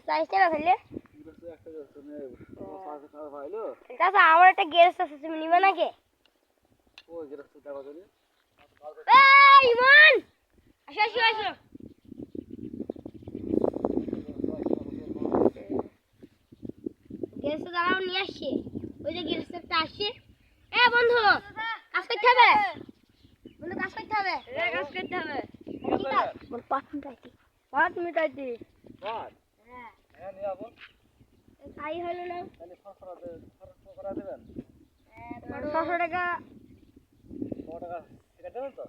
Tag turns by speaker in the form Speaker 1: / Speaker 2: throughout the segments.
Speaker 1: চাইছে না তাহলে চাচা আমার একটা গ্যারেজ আছে তুমি নিবে নাকি ইমন আসো আসো আসো গ্যারেজটা দাঁড়াও নিয়ে আসছি ওই যে গ্যারেজটা আসছে এ বন্ধু কাজ করতে হবে বন্ধু কাজ করতে হবে কাজ করতে হবে কি কাজ বল 5 মিনিট আইতি হ্যাঁ হ্যাঁ নিয়ে আসো তাই হলো না তাহলে ফসফরা দেবেন 600 টাকা 100 টাকা সিগারেট দেবেন তো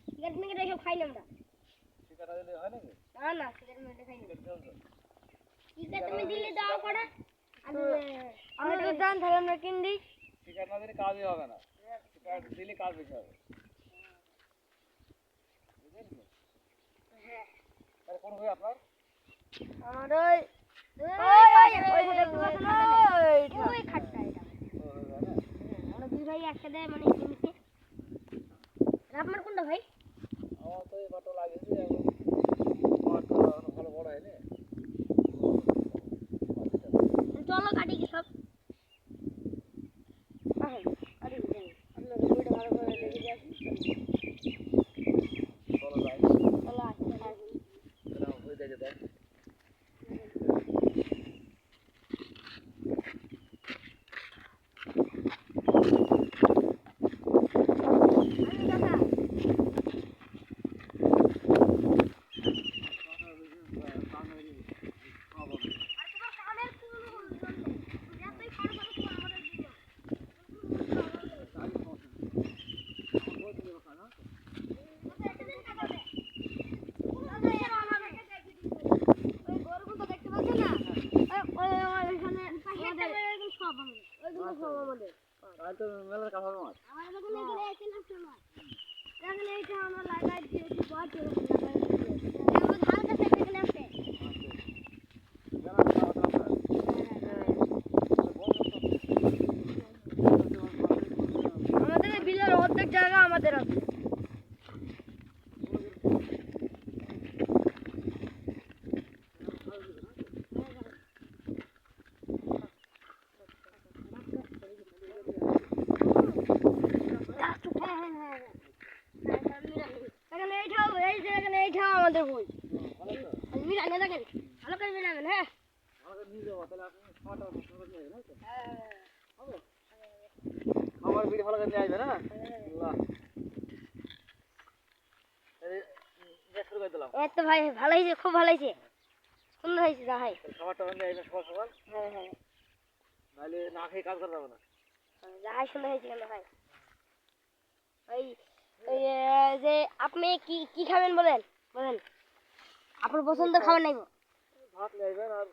Speaker 1: সিগারেট নিয়ে রেখে খাই না আমরা সিগারেট দিলে হয় নাকি না না সিগারেট নিয়ে খাই না সিগারেট তুমি দিলে দাও করে আমরা তো জান তাহলে আমরা কিন দিই সিগারেট না দিলে কাজই হবে না সিগারেট দিলে কাজ বেশি হবে বুঝলেন হ্যাঁ তাহলে কোন ভাই আপনার আমার ওই খাটটা এটা আমরা দুই ভাই একসাথে মানে কিনছি আপনার কোনটা ভাই আমার তো এই বাটো লাগিয়েছে এখন বাটো ভালো বড় হয়নি চলো কাটি কি সব কাটি দিই আপনারা ভিডিও ভালো করে দেখে যান চলো যাই চলো আসুন এটা হয়ে দেখে দেন তো মেলার কাজ হবে মাছ আমাদের এখানে এখানে আছে মাছ এখানে এটা আমরা লাগাই দিয়েছি বহুত লাগাই দিয়েছি এবার ধান কাছে এখানে আছে আমাদের বিলের অর্ধেক জায়গা আমাদের আছে আমাদের বই আমি রান্না দেখেন ভালো করে বানাবেন হ্যাঁ ভালো করে নিয়ে যাও তাহলে আপনি খাওয়াটা ভালো করে নিয়ে যাবেন হবে আমার ভিডিও ভালো করে নিয়ে আসবেন হ্যাঁ আল্লাহ এই শুরু করে দিলাম এই তো ভাই ভালো হয়েছে খুব ভালো হয়েছে সুন্দর হয়েছে যা ভাই খাবারটা নিয়ে আসবেন সকাল সকাল হ্যাঁ হ্যাঁ নাহলে না খেয়ে কাজ করতে হবে না যা সুন্দর হয়েছে কেন ভাই ওই যে আপনি কি কি খাবেন বলেন বলেন আপনার পছন্দ খাবার নাইবো ভাত লাইবেন আর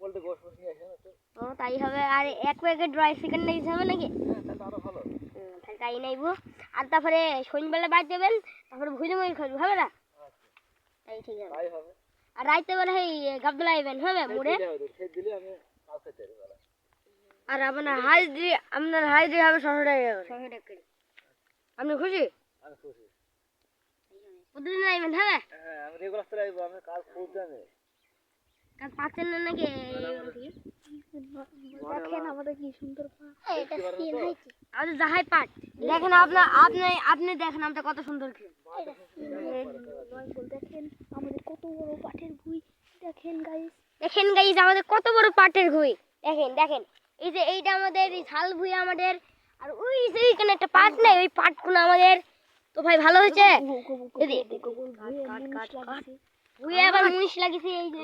Speaker 1: বলতে গোশত নিয়ে আসেন ও তাই হবে আর এক প্যাকেট ড্রাই চিকেন নিয়ে যাবে নাকি হ্যাঁ তাহলে আরো ভালো তাহলে তাই নাইবো আর তারপরে সন্ধ্যাবেলা বাইরে যাবেন তারপরে ভুজে মুড়ি খাবেন হবে না তাই ঠিক আছে তাই হবে আর রাইতে বেলা এই গাবদলা আইবেন হবে মুড়ে খেয়ে দিলে আমি কাল খেতে পারবো আর আপনার হাজিরি হবে 600 টাকা আপনি খুশি আমি খুশি প্রতিদিন আইবেন হ্যাঁ হ্যাঁ আমি রেগুলার চলে আইবো আমি কাজ করতে আমি কাজ পাচ্ছেন না নাকি দেখেন আমাদের কি সুন্দর পাট এটা সিন হইছে আমাদের যাহাই পাট দেখেন আপনি দেখেন আমরা কত সুন্দর কি দেখেন আমাদের কত বড় পাটের ভুঁই দেখেন গাইস আমাদের কত বড় পাটের ভুঁই দেখেন এই যে এইটা আমাদের এই ঝাল ভুঁই আমাদের আর ওই যে এখানে একটা পাট নাই ওই পাটগুলো আমাদের তো ভাই ভালো হয়েছে ভুঁই আবার মুনিশ লাগিয়েছে এই যে